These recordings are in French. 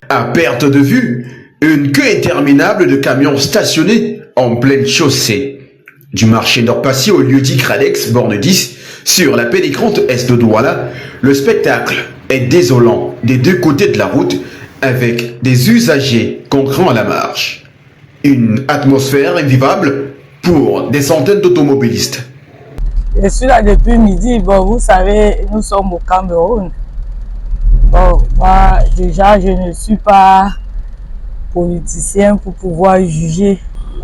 À perte de vue, une queue interminable de camions stationnés en pleine chaussée. Du marché Nord-Passy au lieu-dit Cralex, borne 10, sur la pénétrante est de Douala, le spectacle est désolant des deux côtés de la route avec des usagers contraints à la marche. Une atmosphère invivable pour des centaines d'automobilistes. Je suis là depuis midi. Bon, vous savez, nous sommes au Cameroun. Bon, moi, déjà, je ne suis pas politicien pour pouvoir juger.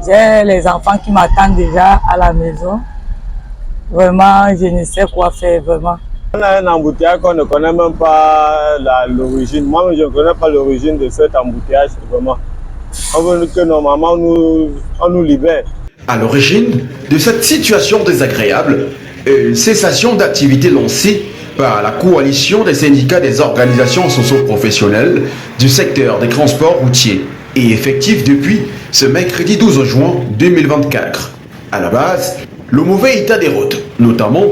J'ai les enfants qui m'attendent déjà à la maison. Vraiment, je ne sais quoi faire, vraiment. On a un embouteillage qu'on ne connaît même pas l'origine. Moi, je ne connais pas l'origine de cet embouteillage, vraiment. On veut que normalement, on nous libère. À l'origine de cette situation désagréable, une cessation d'activité lancée par la coalition des syndicats des organisations socio-professionnelles du secteur des transports routiers et effective depuis ce mercredi 12 juin 2024. À la base, le mauvais état des routes, notamment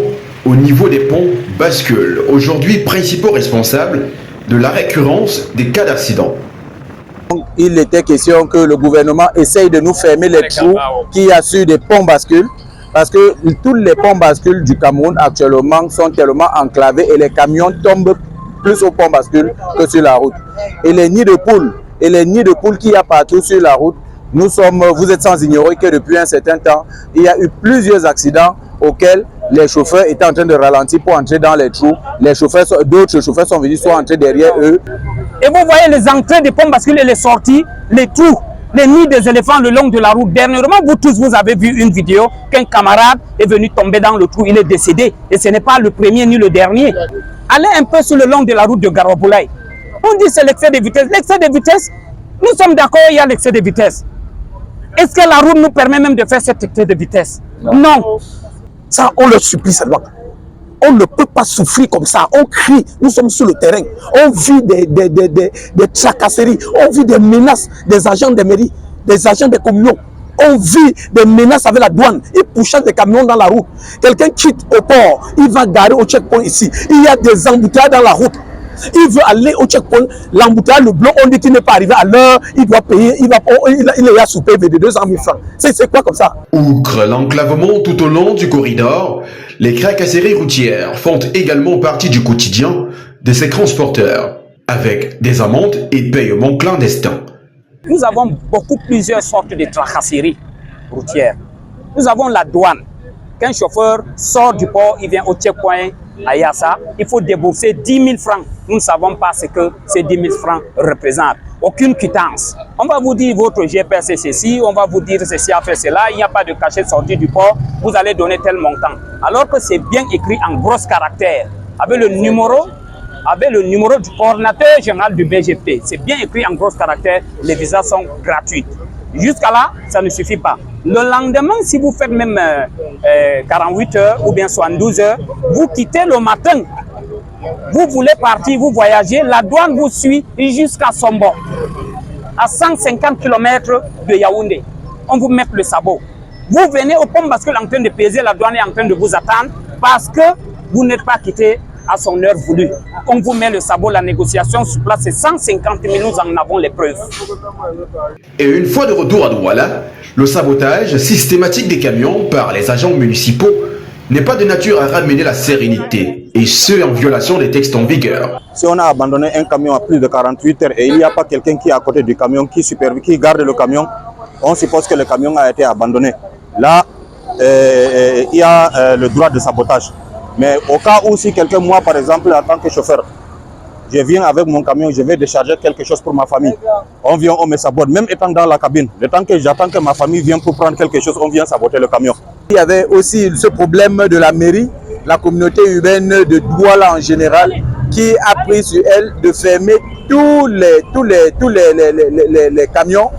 au niveau des ponts, bascule aujourd'hui principaux responsables de la récurrence des cas d'accident. Il était question que le gouvernement essaye de nous fermer les trous qu'il y a sur des ponts bascules, parce que tous les ponts bascules du Cameroun actuellement sont tellement enclavés et les camions tombent plus au pont bascule que sur la route. Et les nids de poules qu'il y a partout sur la route, vous êtes sans ignorer que depuis un certain temps, il y a eu plusieurs accidents auxquels les chauffeurs étaient en train de ralentir pour entrer dans les trous. D'autres chauffeurs sont venus soit entrer derrière eux. Et vous voyez les entrées des ponts bascules et les sorties, les trous, les nids des éléphants le long de la route. Dernièrement, vous tous, vous avez vu une vidéo qu'un camarade est venu tomber dans le trou, il est décédé. Et ce n'est pas le premier ni le dernier. Allez un peu sur le long de la route de Garoboulaye. On dit c'est l'excès de vitesse. L'excès de vitesse, nous sommes d'accord, il y a l'excès de vitesse. Est-ce que la route nous permet même de faire cet excès de vitesse? Non. Ça, on leur supplie seulement. On ne peut pas souffrir comme ça. On crie, nous sommes sur le terrain. On vit des tracasseries, on vit des menaces des agents des mairies, des agents des communaux. On vit des menaces avec la douane. Ils poussent des camions dans la route. Quelqu'un quitte au port, il va garer au checkpoint ici. Il y a des embouteillages dans la route. Il veut aller au checkpoint, l'embouteillage, le blanc, on dit qu'il n'est pas arrivé à l'heure, il doit payer, il est là sous PV de 200 000 francs. C'est quoi comme ça? Outre l'enclavement tout au long du corridor, les tracasseries routières font également partie du quotidien de ces transporteurs, avec des amendes et paiements clandestins. Nous avons plusieurs sortes de tracasseries routières. Nous avons la douane. Qu'un chauffeur sort du port, il vient au checkpoint à Yassa, il faut débourser 10 000 francs. Nous ne savons pas ce que ces 10 000 francs représentent. Aucune quittance. On va vous dire votre GPS c'est ceci, on va vous dire ceci a fait cela, il n'y a pas de cachet sorti du port, vous allez donner tel montant. Alors que c'est bien écrit en gros caractères, avec le numéro du coordinateur général du BGP. C'est bien écrit en gros caractères, les visas sont gratuits. Jusqu'à là, ça ne suffit pas. Le lendemain, si vous faites même 48 heures ou bien 72 heures, vous quittez le matin. Vous voulez partir, vous voyagez, la douane vous suit jusqu'à Sombo, à 150 km de Yaoundé. On vous met le sabot. Vous venez au pont bascule en train de peser, la douane est en train de vous attendre parce que vous n'êtes pas quitté à son heure voulue. On vous met le sabot, la négociation sur place, c'est 150 000, nous en avons les preuves. Et une fois de retour à Douala, le sabotage systématique des camions par les agents municipaux n'est pas de nature à ramener la sérénité, et ce en violation des textes en vigueur. Si on a abandonné un camion à plus de 48 heures et il n'y a pas quelqu'un qui est à côté du camion, qui garde le camion, on suppose que le camion a été abandonné. Là, il y a le droit de sabotage. Mais au cas où si quelqu'un, moi par exemple, en tant que chauffeur, je viens avec mon camion, je vais décharger quelque chose pour ma famille. On vient, on me sabote, même étant dans la cabine. Le temps que j'attends que ma famille vienne pour prendre quelque chose, on vient saboter le camion. Il y avait aussi ce problème de la mairie, la communauté urbaine de Douala en général, qui a pris sur elle de fermer tous les camions.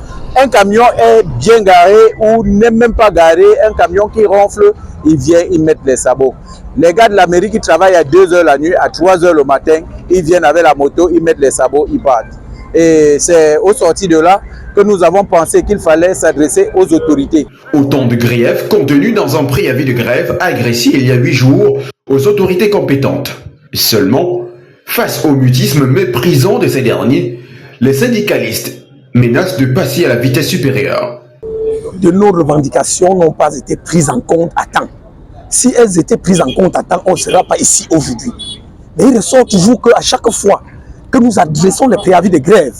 Un camion est bien garé ou n'est même pas garé, un camion qui ronfle, ils viennent, ils mettent les sabots. Les gars de la mairie qui travaillent à 2 h la nuit, à 3 h le matin, ils viennent avec la moto, ils mettent les sabots, ils partent. Et c'est au sorti de là que nous avons pensé qu'il fallait s'adresser aux autorités. Autant de griefs contenus dans un préavis de grève agressé il y a 8 jours aux autorités compétentes. Seulement, face au mutisme méprisant de ces derniers, les syndicalistes menacent de passer à la vitesse supérieure. De nos revendications n'ont pas été prises en compte à temps. Si elles étaient prises en compte à temps, on ne serait pas ici aujourd'hui. Mais il ressort toujours qu'à chaque fois que nous adressons les préavis de grève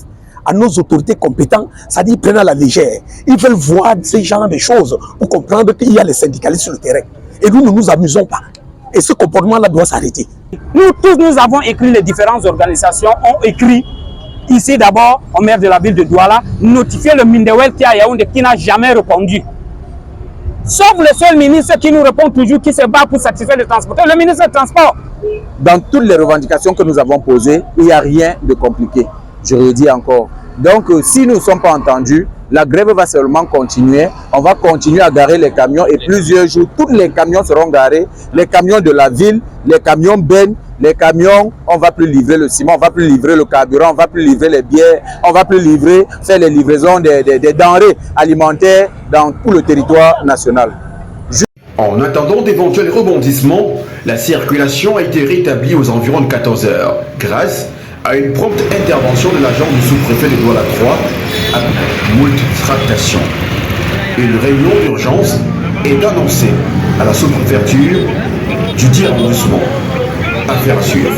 à nos autorités compétentes, ça dit qu'ils prennent à la légère. Ils veulent voir ces genres de choses pour comprendre qu'il y a les syndicalistes sur le terrain. Et nous ne nous amusons pas. Et ce comportement-là doit s'arrêter. Nous tous, nous avons écrit, les différentes organisations ont écrit, ici d'abord, au maire de la ville de Douala, notifier le Mindewel qui est à Yaoundé, qui n'a jamais répondu. Sauf le seul ministre qui nous répond toujours, qui se bat pour satisfaire les transporteurs, le ministre des Transports. Dans toutes les revendications que nous avons posées, il n'y a rien de compliqué. Je le dis encore. Donc, si nous ne sommes pas entendus, la grève va seulement continuer. On va continuer à garer les camions et plusieurs jours, tous les camions seront garés. Les camions de la ville, les camions bennes, les camions, on ne va plus livrer le ciment, on ne va plus livrer le carburant, on ne va plus livrer les bières, on ne va plus faire les livraisons des denrées alimentaires dans tout le territoire national. En attendant d'éventuels rebondissements, la circulation a été rétablie aux environs de 14 h grâce à une prompte intervention de l'agent du sous-préfet de Douala 3 à moult tractations. Une réunion d'urgence est annoncée à la sous-préfecture du 10 arrondissement. Affaire à suivre.